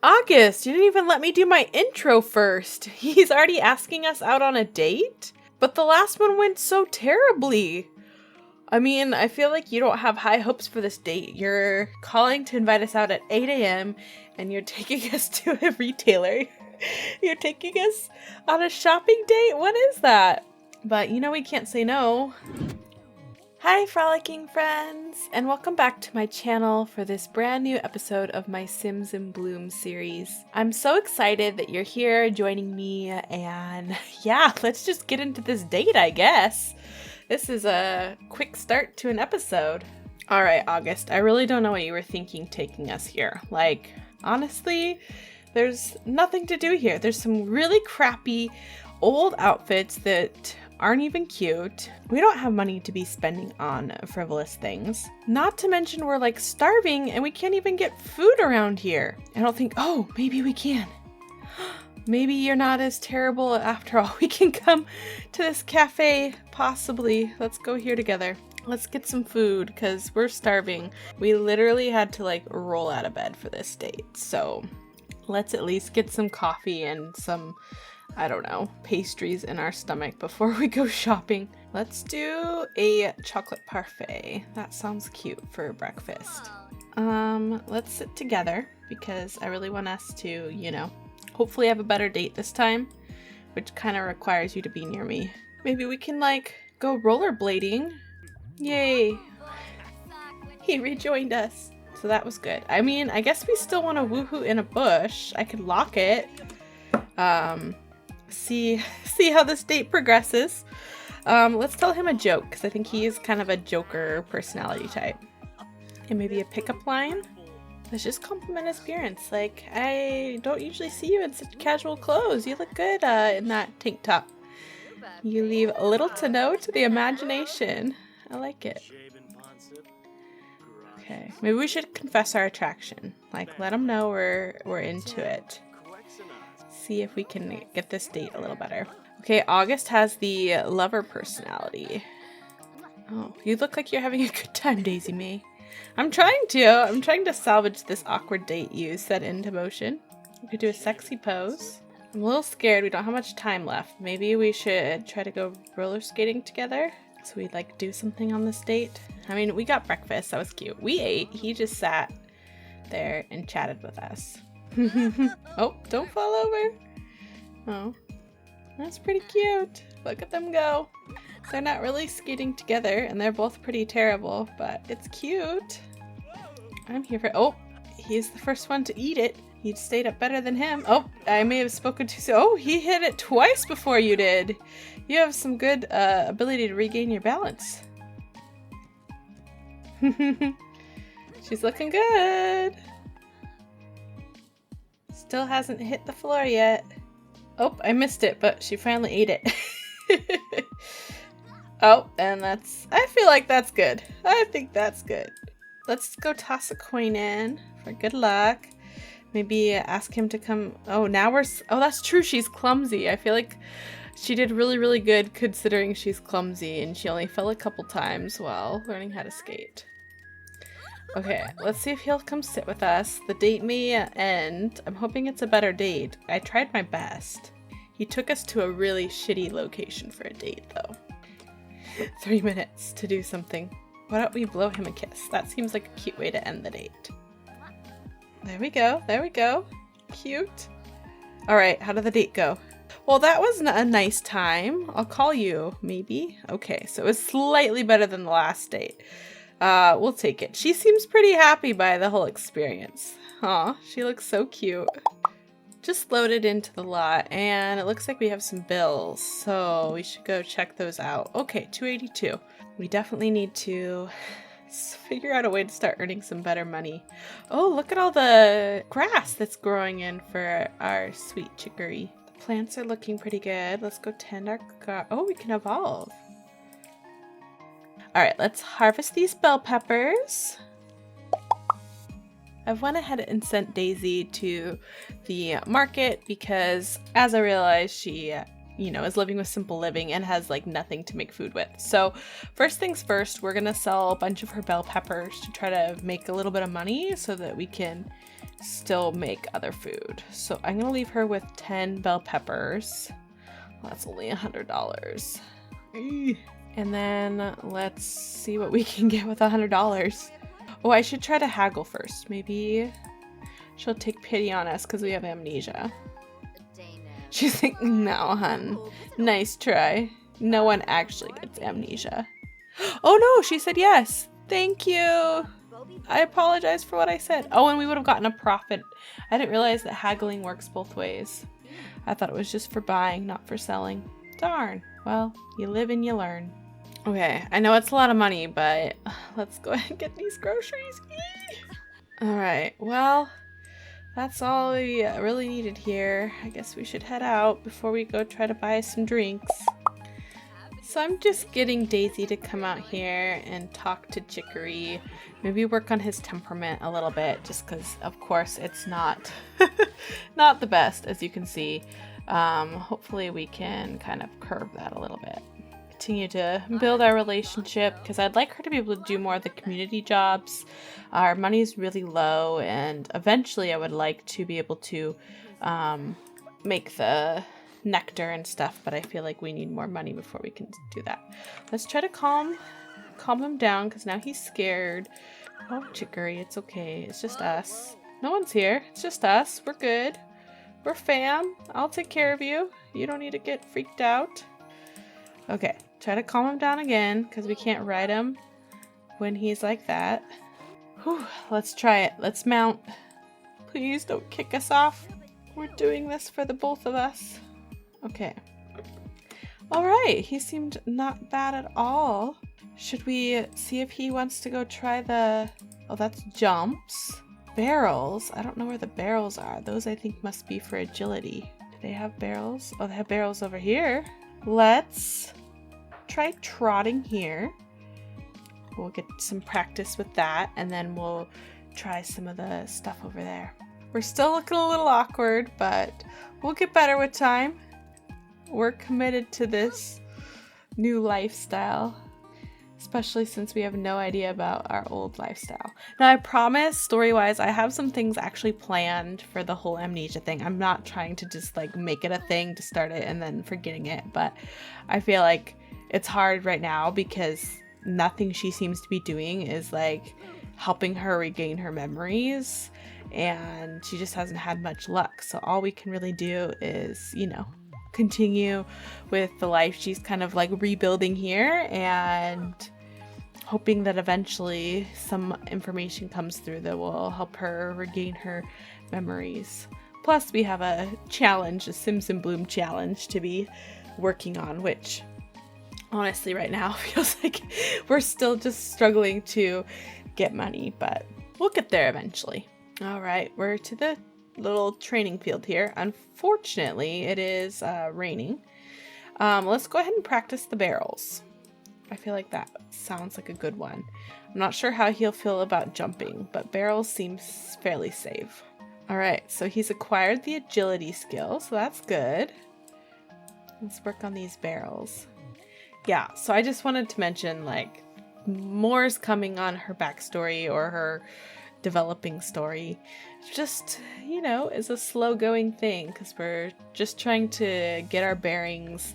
August, you didn't even let me do my intro first. He's already asking us out on a date? But the last one went so terribly. I mean, I feel like you don't have high hopes for this date. You're calling to invite us out at 8 a.m. and you're taking us to a retailer. You're taking us on a shopping date? What is that? But you know we can't say no. Hi frolicking friends, and welcome back to my channel for this brand new episode of my Sims in Bloom series. I'm so excited that you're here joining me, and yeah, let's just get into this date, I guess. This is a quick start to an episode. Alright, August, I really don't know what you were thinking taking us here. Like, honestly, there's nothing to do here. There's some really crappy old outfits that aren't even cute. We don't have money to be spending on frivolous things. Not to mention we're like starving and we can't even get food around here. I don't think, oh, maybe we can. Maybe you're not as terrible after all. We can come to this cafe, possibly. Let's go here together. Let's get some food because we're starving. We literally had to like roll out of bed for this date. So let's at least get some coffee and some, I don't know, pastries in our stomach before we go shopping. Let's do a chocolate parfait. That sounds cute for breakfast. Let's sit together because I really want us to, you know, hopefully have a better date this time, which kind of requires you to be near me. Maybe we can like go rollerblading. Yay. He rejoined us. So that was good. I mean, I guess we still want to woohoo in a bush. I could lock it. See how this date progresses. Let's tell him a joke because I think he is kind of a joker personality type. And maybe a pickup line. Let's just compliment his appearance. Like, I don't usually see you in such casual clothes. You look good in that tank top. You leave little to no to the imagination. I like it. Okay, maybe we should confess our attraction. Like, let him know we're into it. See if we can get this date a little better. Okay, August has the lover personality. Oh, you look like you're having a good time, Daisy Mae. I'm trying to salvage this awkward date you set into motion. We could do a sexy pose. I'm a little scared. We don't have much time left. Maybe we should try to go roller skating together. So we'd like do something on this date. I mean, we got breakfast. That was cute. We ate. He just sat there and chatted with us. Oh, don't fall over. Oh, that's pretty cute. Look at them go. They're not really skating together and they're both pretty terrible, but it's cute. I'm here for, oh, he's the first one to eat it. You stayed up better than him. Oh, I may have spoken too soon. Oh, he hit it twice before you did. You have some good ability to regain your balance. She's looking good. Still hasn't hit the floor yet. Oh, I missed it, but she finally ate it. Oh, and I feel like that's good. I think that's good. Let's go toss a coin in for good luck. Maybe ask him to come. Oh, oh, that's true. She's clumsy. I feel like she did really, really good considering she's clumsy and she only fell a couple times while learning how to skate. Okay, let's see if he'll come sit with us. The date may end. I'm hoping it's a better date. I tried my best. He took us to a really shitty location for a date, though. 3 minutes to do something. Why don't we blow him a kiss? That seems like a cute way to end the date. There we go. There we go. Cute. Alright, how did the date go? Well, that was a nice time. I'll call you, maybe. Okay, so it was slightly better than the last date. We'll take it. She seems pretty happy by the whole experience. Aw, she looks so cute. Just loaded into the lot, and it looks like we have some bills, so we should go check those out. Okay, $282. We definitely need to figure out a way to start earning some better money. Oh, look at all the grass that's growing in for our sweet chicory. The plants are looking pretty good. Let's go tend our garden. Oh, we can evolve. All right, let's harvest these bell peppers. I've went ahead and sent Daisy to the market because as I realized she, you know, is living with simple living and has like nothing to make food with. So first things first, we're gonna sell a bunch of her bell peppers to try to make a little bit of money so that we can still make other food. So I'm gonna leave her with 10 bell peppers. Well, that's only $100. And then let's see what we can get with $100. Oh, I should try to haggle first. Maybe she'll take pity on us because we have amnesia. She's like, no, hun. Nice try. No one actually gets amnesia. Oh no, she said yes. Thank you. I apologize for what I said. Oh, and we would have gotten a profit. I didn't realize that haggling works both ways. I thought it was just for buying, not for selling. Darn. Well, you live and you learn. Okay, I know it's a lot of money, but let's go ahead and get these groceries. Alright, well, that's all we really needed here. I guess we should head out before we go try to buy some drinks. So I'm just getting Daisy to come out here and talk to Chicory. Maybe work on his temperament a little bit, just because, of course, it's not not the best, as you can see. Hopefully we can kind of curb that a little bit. Continue to build our relationship, because I'd like her to be able to do more of the community jobs. Our money is really low, and eventually I would like to be able to make the nectar and stuff, but I feel like we need more money before we can do that. Let's try to calm him down, because now he's scared. Oh, Chicory, it's okay. It's just us. No one's here. It's just us. We're good. We're fam. I'll take care of you. You don't need to get freaked out. Okay, try to calm him down again, because we can't ride him when he's like that. Whew, let's try it. Let's mount. Please don't kick us off. We're doing this for the both of us. Okay. Alright, he seemed not bad at all. Should we see if he wants to go try the... Oh, that's jumps. Barrels. I don't know where the barrels are. Those I think must be for agility. Do they have barrels? Oh, they have barrels over here. Let's try trotting here. We'll get some practice with that, and then we'll try some of the stuff over there. We're still looking a little awkward, but we'll get better with time. We're committed to this new lifestyle, especially since we have no idea about our old lifestyle. Now, I promise, story-wise, I have some things actually planned for the whole amnesia thing. I'm not trying to just like make it a thing to start it and then forgetting it, but I feel like it's hard right now because nothing she seems to be doing is like helping her regain her memories, and she just hasn't had much luck. So all we can really do is, you know, continue with the life she's kind of like rebuilding here, and hoping that eventually some information comes through that will help her regain her memories. Plus we have a challenge, a Simpson Bloom challenge to be working on, which honestly right now feels like we're still just struggling to get money, but we'll get there eventually. All right, we're to the little training field here. Unfortunately, it is raining. Let's go ahead and practice the barrels. I feel like that sounds like a good one. I'm not sure how he'll feel about jumping, but barrels seems fairly safe. All right, so he's acquired the agility skill, so that's good. Let's work on these barrels. Yeah, so I just wanted to mention, like, more is coming on her backstory or her developing story. Just, you know, is a slow going thing because we're just trying to get our bearings.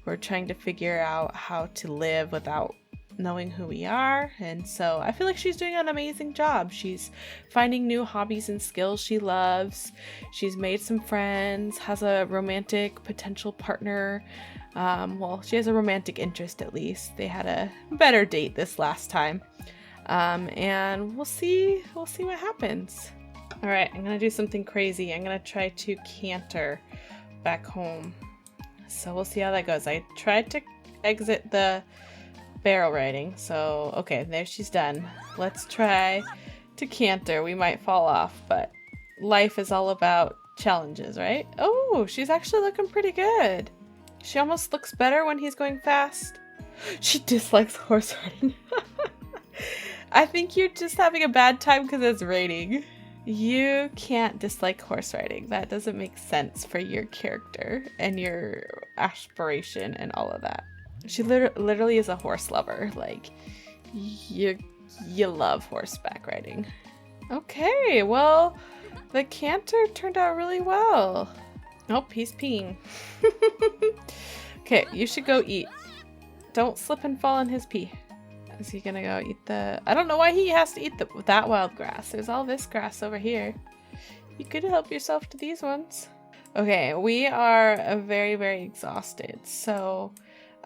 We're trying to figure out how to live without knowing who we are, and so I feel like she's doing an amazing job. She's finding new hobbies and skills she loves. She's made some friends, has a romantic potential partner. Well, she has a romantic interest at least. They had a better date this last time. And we'll see what happens. All right, I'm gonna do something crazy. I'm gonna try to canter back home. So we'll see how that goes. I tried to exit the barrel riding, so okay, there she's done. Let's try to canter. We might fall off, but life is all about challenges, right? Oh, she's actually looking pretty good. She almost looks better when he's going fast. She dislikes horse riding. I think you're just having a bad time because it's raining. You can't dislike horse riding. That doesn't make sense for your character and your aspiration and all of that. She literally is a horse lover. Like, you love horseback riding. Okay, well, The canter turned out really well. Oh, he's peeing. Okay, you should go eat. Don't slip and fall in his pee. Is he gonna go eat the... I don't know why he has to eat that wild grass. There's all this grass over here. You could help yourself to these ones. Okay, we are very, very exhausted. So,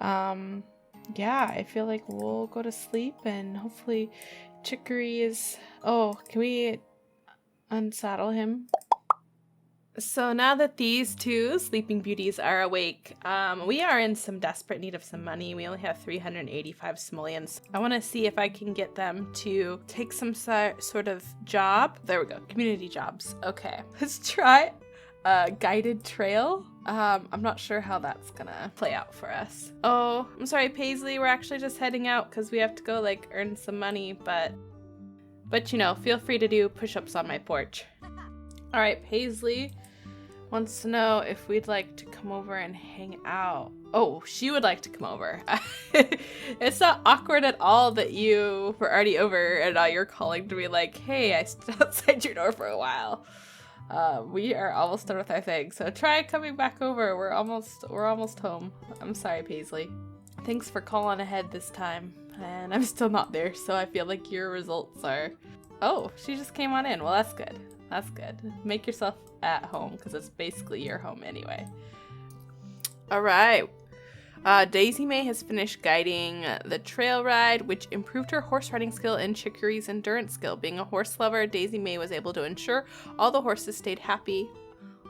yeah, I feel like we'll go to sleep and hopefully Chicory is... Oh, can we unsaddle him? So now that these two sleeping beauties are awake, we are in some desperate need of some money. We only have 385 simoleons. I want to see if I can get them to take some sort of job. There we go, community jobs. Okay, let's try a guided trail. I'm not sure how that's gonna play out for us. Oh, I'm sorry, Paisley. We're actually just heading out because we have to go like earn some money, but you know, feel free to do push-ups on my porch. All right, Paisley wants to know if we'd like to come over and hang out. Oh, she would like to come over. It's not awkward at all that you were already over and now you're calling to be like, hey, I stood outside your door for a while. We are almost done with our thing, so try coming back over. We're almost home. I'm sorry, Paisley. Thanks for calling ahead this time, and I'm still not there, so I feel like your results are... Oh, she just came on in. Well, that's good. That's good. Make yourself at home, because it's basically your home anyway. Alright. Daisy Mae has finished guiding the trail ride, which improved her horse riding skill and Chicory's endurance skill. Being a horse lover, Daisy Mae was able to ensure all the horses stayed happy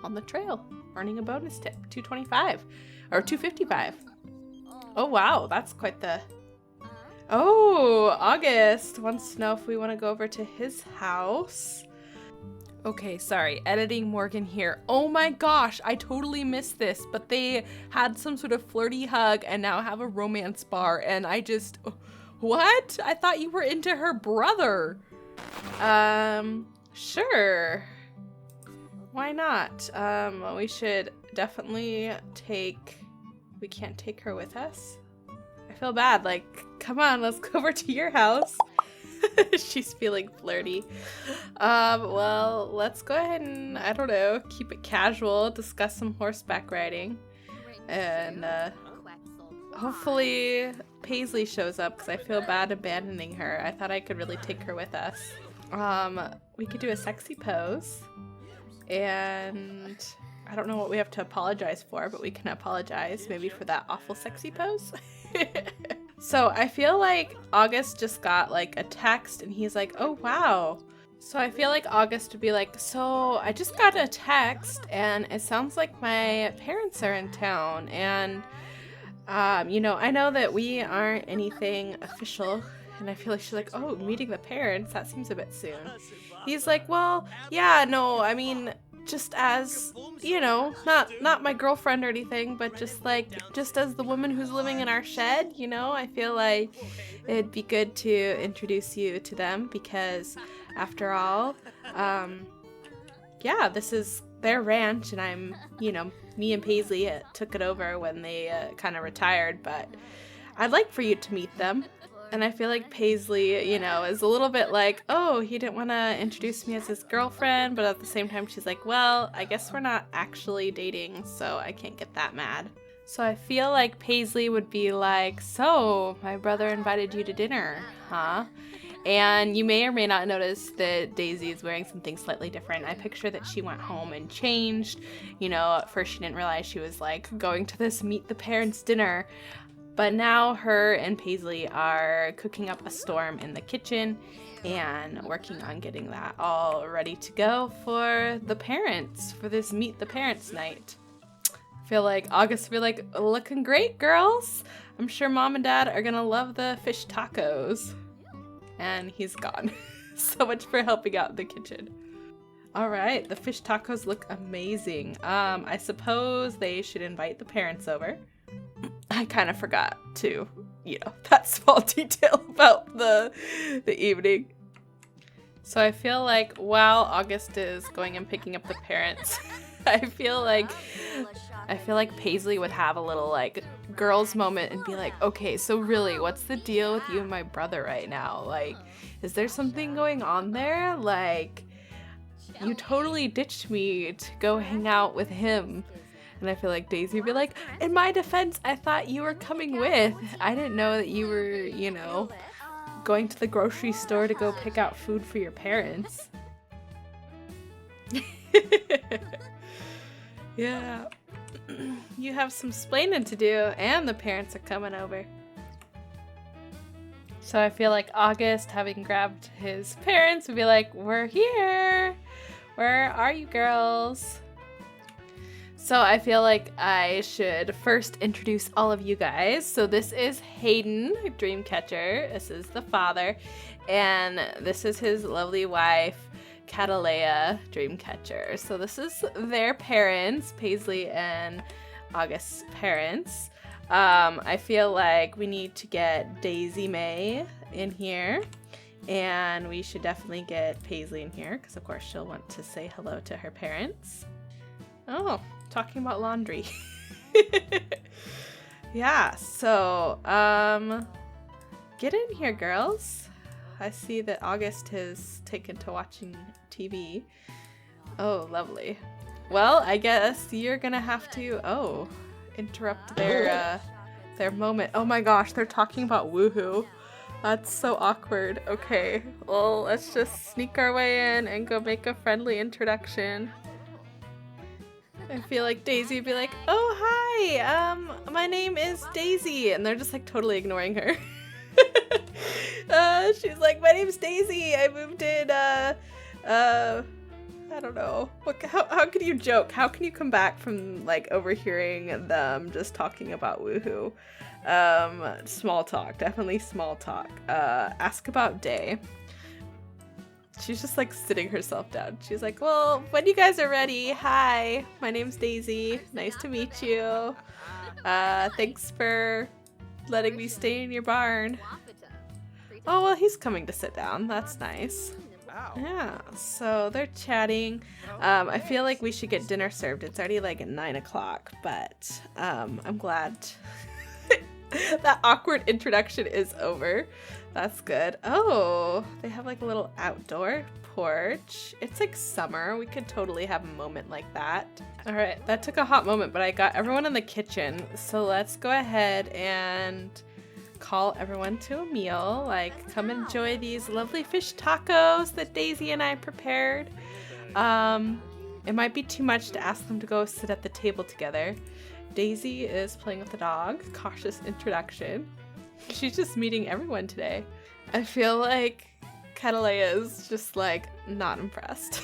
on the trail, earning a bonus tip, 225 or 255. Oh wow, that's quite the... Oh, August wants to know if we want to go over to his house. Okay, sorry, editing Morgan here. Oh my gosh, I totally missed this, but they had some sort of flirty hug and now have a romance bar, and I just... What? I thought you were into her brother. Sure. Why not? We should definitely take... We can't take her with us? I feel bad, like, come on, let's go over to your house. She's feeling flirty. Well, let's go ahead and, I don't know, keep it casual, discuss some horseback riding, and hopefully Paisley shows up because I feel bad abandoning her. I thought I could really take her with us. We could do a sexy pose, and I don't know what we have to apologize for, but we can apologize maybe for that awful sexy pose. So I feel like August just got like a text and he's like, oh wow. So I feel like August would be like, so I just got a text and it sounds like my parents are in town, and you know, I know that we aren't anything official. And I feel like she's like, oh, meeting the parents, that seems a bit soon. He's like, well, yeah, no, I mean, just as, you know, not my girlfriend or anything, but just as the woman who's living in our shed, you know, I feel like it'd be good to introduce you to them because after all, yeah, this is their ranch and I'm, you know, me and Paisley took it over when they kind of retired, but I'd like for you to meet them. And I feel like Paisley, you know, is a little bit like, oh, he didn't want to introduce me as his girlfriend, but at the same time, she's like, well, I guess we're not actually dating, so I can't get that mad. So I feel like Paisley would be like, so, my brother invited you to dinner, huh? And you may or may not notice that Daisy is wearing something slightly different. I picture that she went home and changed. You know, at first she didn't realize she was, like, going to this meet the parents dinner. But now her and Paisley are cooking up a storm in the kitchen and working on getting that all ready to go for the parents, for this meet the parents night. I feel like August will be like, looking great, girls. I'm sure mom and dad are gonna love the fish tacos. And he's gone. So much for helping out in the kitchen. All right, the fish tacos look amazing. I suppose they should invite the parents over. I kind of forgot to, you know, that small detail about the evening. So I feel like while August is going and picking up the parents, I feel like Paisley would have a little like girls moment and be like, okay, so really, what's the deal with you and my brother right now? Like, is there something going on there? Like, you totally ditched me to go hang out with him. And I feel like Daisy would be like, in my defense, I thought you were coming with. I didn't know that you were, you know, going to the grocery store to go pick out food for your parents. Yeah. You have some splaining to do, and the parents are coming over. So I feel like August, having grabbed his parents, would be like, we're here. Where are you girls? So I feel like I should first introduce all of you guys. So this is Hayden, Dreamcatcher. This is the father. And this is his lovely wife, Catalea, Dreamcatcher. So this is their parents, Paisley and August's parents. I feel like we need to get Daisy Mae in here. And we should definitely get Paisley in here, because of course she'll want to say hello to her parents. Oh, talking about laundry. Yeah, so, get in here, girls. I see that August has taken to watching TV. Oh, lovely. Well, I guess you're gonna have to, interrupt their moment. Oh my gosh, they're talking about woohoo. That's so awkward. Okay, well, let's just sneak our way in and go make a friendly introduction. I feel like Daisy would be like, oh, hi, my name is Daisy. And they're just like totally ignoring her. She's like, my name's Daisy. I moved in, I don't know. How can you joke? How can you come back from like overhearing them just talking about woohoo? Small talk, definitely small talk. Ask about day. She's just like sitting herself down. She's like, well, when you guys are ready, hi, my name's Daisy. Nice to meet you. Thanks for letting me stay in your barn. Oh, well, he's coming to sit down. That's nice. Yeah, so they're chatting. I feel like we should get dinner served. It's already like 9 o'clock, but I'm glad that awkward introduction is over. That's good. Oh, they have like a little outdoor porch. It's like summer. We could totally have a moment like that. All right, that took a hot moment, but I got everyone in the kitchen. So let's go ahead and call everyone to a meal. Like, come enjoy these lovely fish tacos that Daisy and I prepared. It might be too much to ask them to go sit at the table together. Daisy is playing with the dog. Cautious introduction. She's just meeting everyone today. I feel like Catalea is just like not impressed.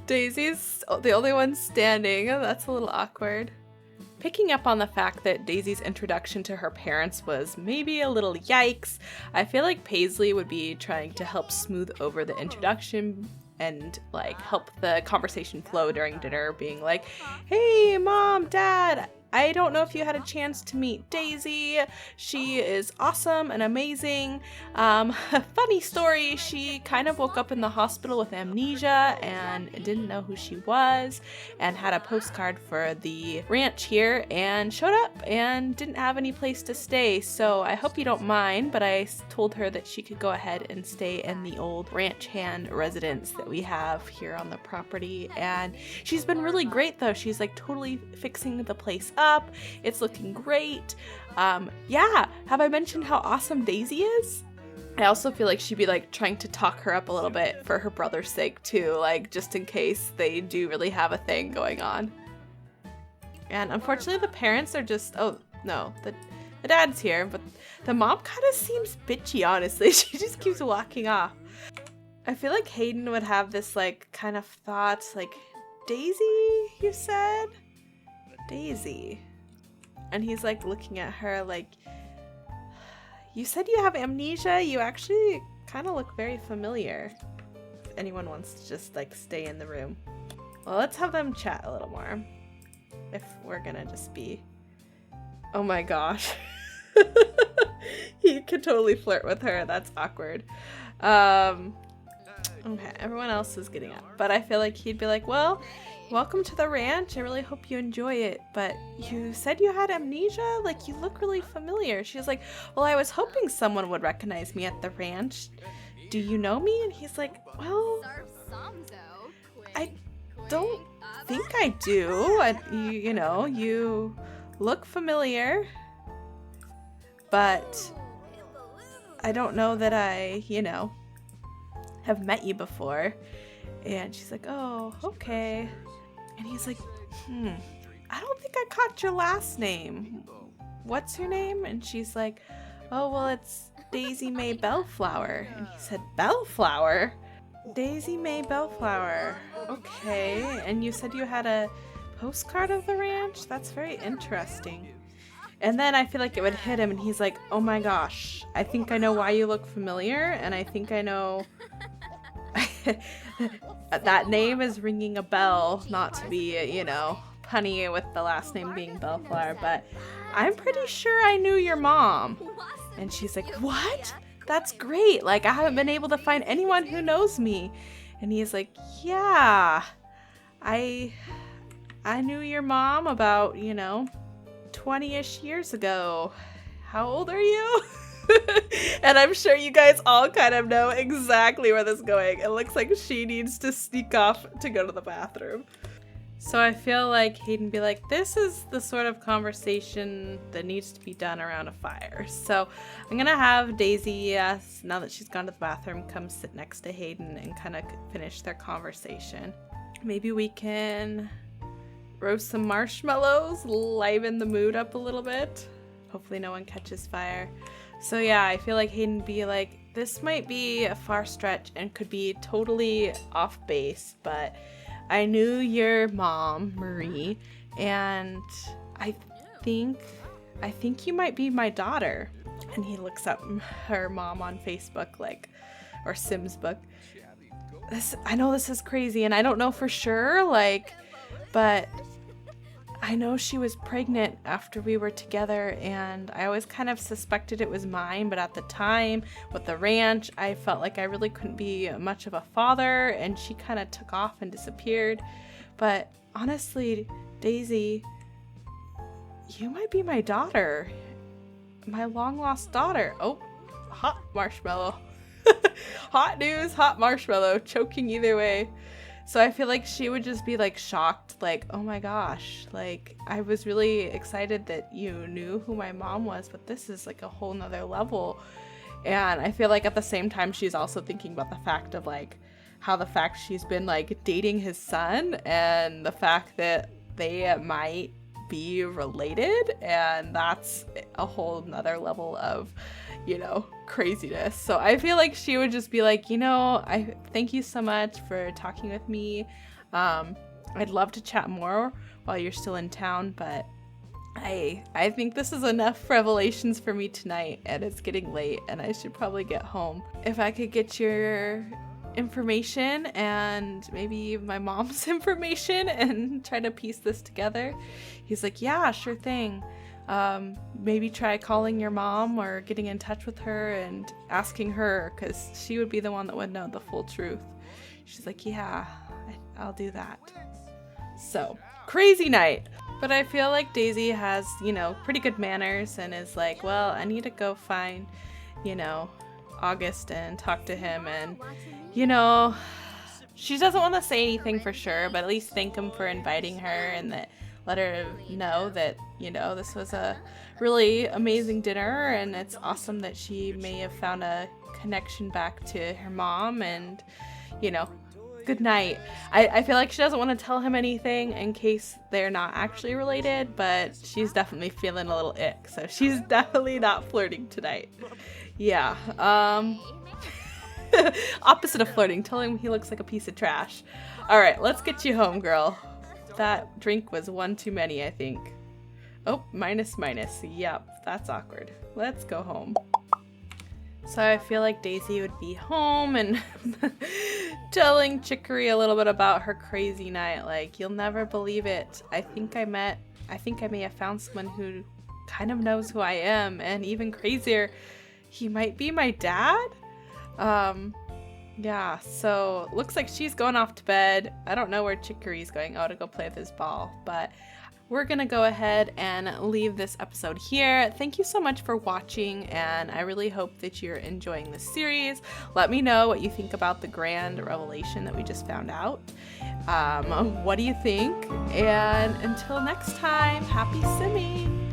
Daisy's the only one standing. That's a little awkward. Picking up on the fact that Daisy's introduction to her parents was maybe a little yikes, I feel like Paisley would be trying to help smooth over the introduction and like help the conversation flow during dinner, being like, hey, mom, dad, I don't know if you had a chance to meet Daisy. She is awesome and amazing. Funny story, she kind of woke up in the hospital with amnesia and didn't know who she was, and had a postcard for the ranch here and showed up and didn't have any place to stay. So I hope you don't mind, but I told her that she could go ahead and stay in the old ranch hand residence that we have here on the property. And she's been really great though. She's like totally fixing the place up. It's looking great. Yeah, have I mentioned how awesome Daisy is? I also feel like she'd be like trying to talk her up a little bit for her brother's sake too, like just in case they do really have a thing going on. And unfortunately the parents are just, oh no, the dad's here, but the mom kind of seems bitchy, honestly. She just keeps walking off. I feel like Hayden would have this like kind of thoughts like, Daisy, you said? Daisy. And he's like looking at her like, you said you have amnesia? You actually kind of look very familiar. If anyone wants to just like stay in the room. Well, let's have them chat a little more. If we're gonna just be... Oh my gosh. He could totally flirt with her. That's awkward. Okay, everyone else is getting up. But I feel like he'd be like, well, welcome to the ranch. I really hope you enjoy it. But you said you had amnesia? Like, you look really familiar. She's like, well, I was hoping someone would recognize me at the ranch. do you know me? And he's like, well, I don't think I do. You look familiar, but I don't know that I, have met you before. And she's like, oh, okay. And he's like, I don't think I caught your last name. What's your name? And she's like, oh, well, it's Daisy Mae Bellflower. And he said, Bellflower? Daisy Mae Bellflower. Okay. And you said you had a postcard of the ranch? That's very interesting. And then I feel like it would hit him, and he's like, oh my gosh, I think I know why you look familiar, and I think I know that name is ringing a bell, not to be, punny with the last name being Bellflower, but I'm pretty sure I knew your mom. And she's like, what? That's great. Like, I haven't been able to find anyone who knows me. And he's like, yeah, I knew your mom about, 20-ish years ago. How old are you? And I'm sure you guys all kind of know exactly where this is going. It looks like she needs to sneak off to go to the bathroom. So I feel like Hayden be like, this is the sort of conversation that needs to be done around a fire. So I'm gonna have Daisy, now that she's gone to the bathroom, come sit next to Hayden and kind of finish their conversation. Maybe we can roast some marshmallows, liven the mood up a little bit. Hopefully no one catches fire. So yeah, I feel like Hayden be like, this might be a far stretch and could be totally off base, but I knew your mom, Marie, and I think you might be my daughter. And he looks up her mom on Facebook, or Sim's book. I know this is crazy, and I don't know for sure, but I know she was pregnant after we were together, and I always kind of suspected it was mine, but at the time with the ranch, I felt like I really couldn't be much of a father, and she kind of took off and disappeared. But honestly, Daisy, you might be my daughter, my long-lost daughter. Oh, hot marshmallow. Hot news, hot marshmallow, choking either way. So I feel like she would just be shocked, oh my gosh, I was really excited that you knew who my mom was, but this is a whole nother level. And I feel like at the same time she's also thinking about the fact of how the fact she's been dating his son, and the fact that they might be related, and that's a whole nother level of craziness. So I feel like she would just be I thank you so much for talking with me. I'd love to chat more while you're still in town, but I think this is enough revelations for me tonight, and it's getting late and I should probably get home. If I could get your information and maybe my mom's information and try to piece this together. He's like, yeah, sure thing. Maybe try calling your mom or getting in touch with her and asking her, because she would be the one that would know the full truth. She's like, yeah, I'll do that. So, crazy night. But I feel like Daisy has, pretty good manners and is like, well, I need to go find, August and talk to him. And, she doesn't want to say anything for sure, but at least thank him for inviting her, and that let her know that, this was a really amazing dinner, and it's awesome that she may have found a connection back to her mom, and, good night. I feel like she doesn't want to tell him anything in case they're not actually related, but she's definitely feeling a little ick, so she's definitely not flirting tonight. Yeah, opposite of flirting, telling him he looks like a piece of trash. Alright, let's get you home, girl. That drink was one too many, I think. Oh, minus. Yep, that's awkward. Let's go home. So I feel like Daisy would be home and telling Chicory a little bit about her crazy night. You'll never believe it. I think I may have found someone who kind of knows who I am, and even crazier, he might be my dad? Yeah, so looks like she's going off to bed. I don't know where Chicory's going. Oh, to go play with his ball. But we're gonna go ahead and leave this episode here. Thank you so much for watching, and I really hope that you're enjoying this series. Let me know what you think about the grand revelation that we just found out. What do you think? And until next time, happy simming!